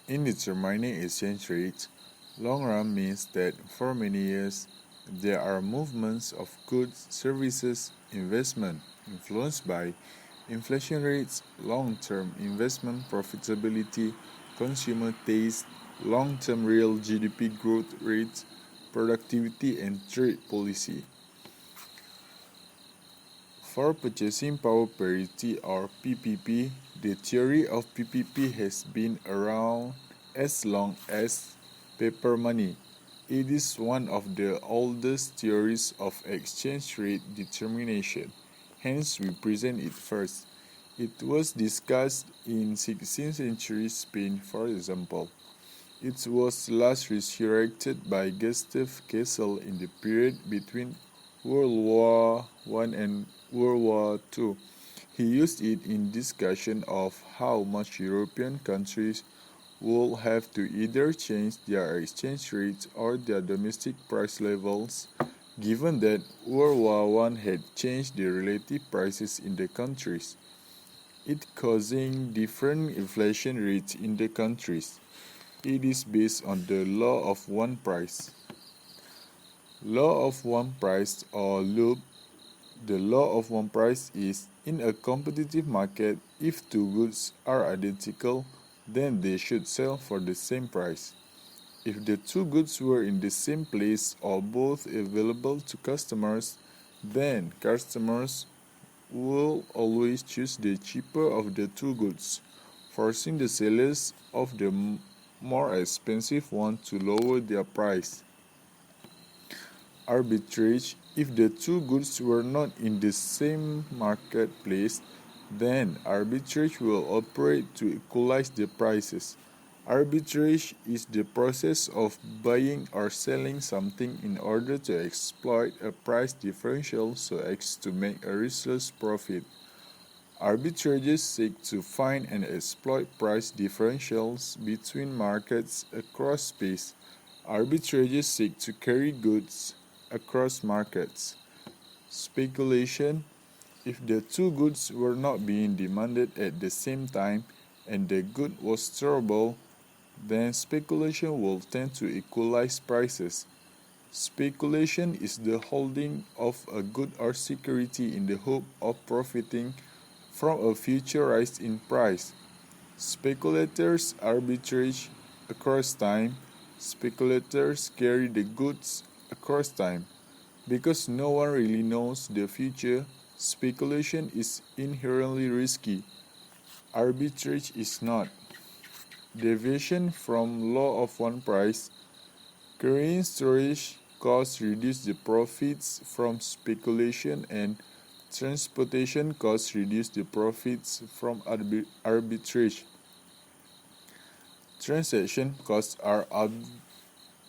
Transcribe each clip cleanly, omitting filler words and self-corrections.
In determining exchange rates, long run means that for many years there are movements of goods, services, investment influenced by inflation rates, long-term investment profitability, consumer taste, long-term real GDP growth rates, productivity and trade policy. For purchasing power parity or PPP, the theory of PPP has been around as long as paper money. It is one of the oldest theories of exchange rate determination, hence we present it first. It was discussed in 16th century Spain, for example. It was last resurrected by Gustav Cassel in the period between World War I and World War II. He used it in discussion of how much European countries would have to either change their exchange rates or their domestic price levels, given that World War I had changed the relative prices in the countries, it causing different inflation rates in the countries. It is based on the law of one price. Law of one price or loop. The law of one price is in a competitive market, if two goods are identical, then they should sell for the same price. If the two goods were in the same place or both available to customers, then customers will always choose the cheaper of the two goods, forcing the sellers of the more expensive one to lower their price. Arbitrage. If the two goods were not in the same marketplace, then arbitrage will operate to equalize the prices. Arbitrage is the process of buying or selling something in order to exploit a price differential so as to make a resource profit. Arbitrageurs seek to find and exploit price differentials between markets across space. Arbitrageurs seek to carry goods across markets. Speculation. If the two goods were not being demanded at the same time and the good was tradable, then speculation will tend to equalize prices. Speculation is the holding of a good or security in the hope of profiting from a future rise in price. Speculators arbitrage across time. Speculators carry the goods across time. Because no one really knows the future, speculation is inherently risky. Arbitrage is not. Deviation from law of one price. Carrying storage costs reduce the profits from speculation and transportation costs reduce the profits from arbitrage. Transaction costs are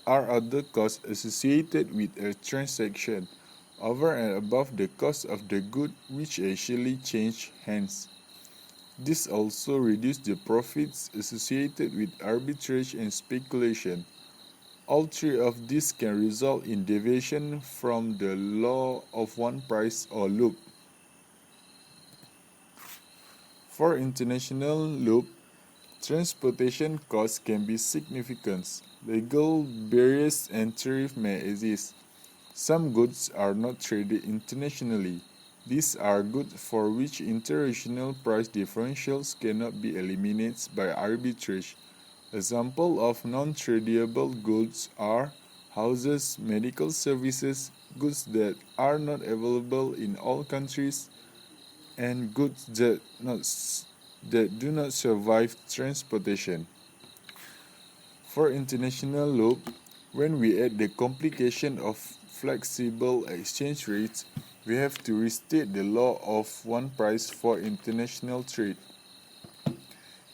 other costs associated with a transaction, over and above the cost of the good which actually change hands. This also reduces the profits associated with arbitrage and speculation. All three of these can result in deviation from the law of one price or loop. For international loop, transportation costs can be significant. Legal barriers and tariffs may exist. Some goods are not traded internationally. These are goods for which international price differentials cannot be eliminated by arbitrage. Examples of non-tradable goods are houses, medical services, goods that are not available in all countries, and goods that do not survive transportation. For international loop, when we add the complication of flexible exchange rates, we have to restate the law of one price for international trade.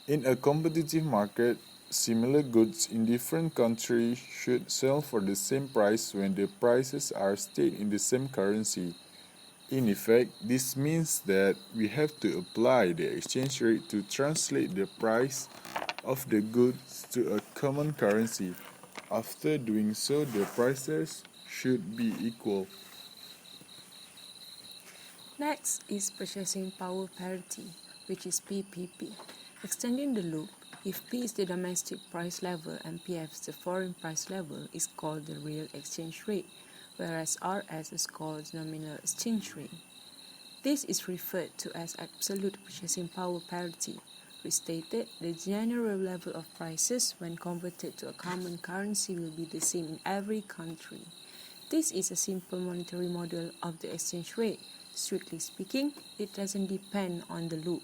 In a competitive market, similar goods in different countries should sell for the same price when the prices are stated in the same currency. In effect, this means that we have to apply the exchange rate to translate the price of the goods to a common currency. After doing so, the prices should be equal. Next is purchasing power parity, which is PPP. Extending the loop, If P is the domestic price level and PF is the foreign price level, is called the real exchange rate, whereas RS is called nominal exchange rate. This is referred to as absolute purchasing power parity. Restated, the general level of prices when converted to a common currency will be the same in every country. This is a simple monetary model of the exchange rate. Strictly speaking, it doesn't depend on the loop.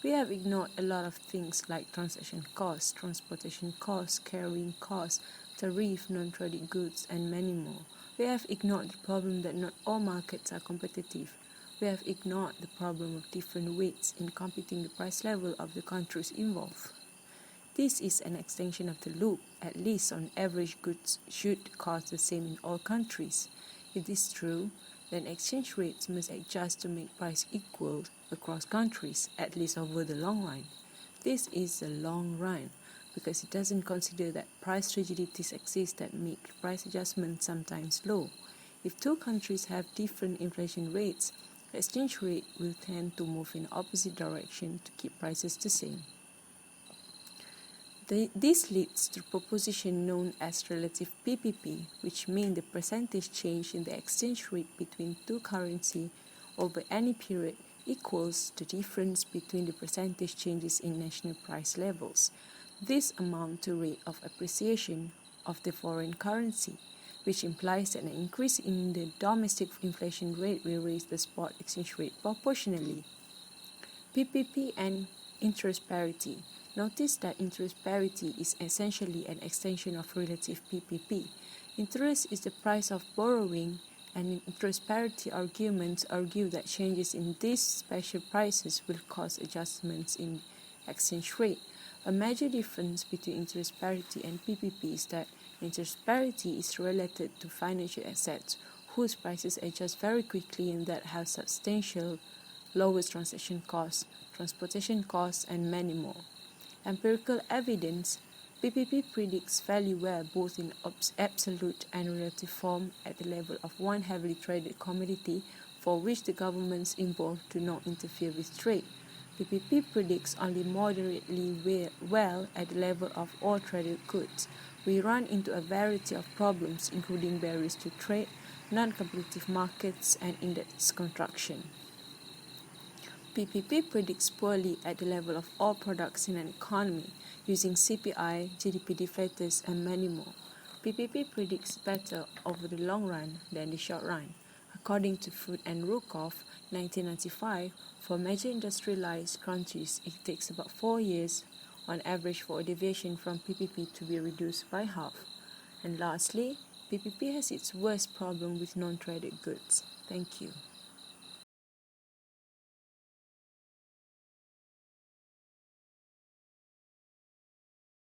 We have ignored a lot of things like transaction costs, transportation costs, carrying costs, tariff, non-traded goods, and many more. We have ignored the problem that not all markets are competitive. We have ignored the problem of different weights in computing the price level of the countries involved. This is an extension of the loop. At least on average, goods should cost the same in all countries. If this is true, then exchange rates must adjust to make price equal across countries, at least over the long run. This is the long run because it doesn't consider that price rigidities exist that make price adjustments sometimes low. If two countries have different inflation rates, the exchange rate will tend to move in opposite direction to keep prices the same. This leads to a proposition known as relative PPP, which means the percentage change in the exchange rate between two currencies over any period equals the difference between the percentage changes in national price levels. This amounts to rate of appreciation of the foreign currency, which implies that an increase in the domestic inflation rate will raise the spot exchange rate proportionally. PPP and interest parity. Notice that interest parity is essentially an extension of relative PPP. Interest is the price of borrowing, and interest parity arguments argue that changes in these special prices will cause adjustments in exchange rate. A major difference between interest parity and PPP is that interest parity is related to financial assets whose prices adjust very quickly and that have substantial lower transaction costs, transportation costs, and many more. Empirical evidence, PPP predicts fairly well both in absolute and relative form at the level of one heavily traded commodity for which the governments involved do not interfere with trade. PPP predicts only moderately well at the level of all traded goods. We run into a variety of problems including barriers to trade, non-competitive markets, and index construction. PPP predicts poorly at the level of all products in an economy, using CPI, GDP deflators, and many more. PPP predicts better over the long run than the short run. According to Foot and Rukoff, 1995, for major industrialized countries, it takes about 4 years on average for a deviation from PPP to be reduced by half. And lastly, PPP has its worst problem with non-traded goods. Thank you.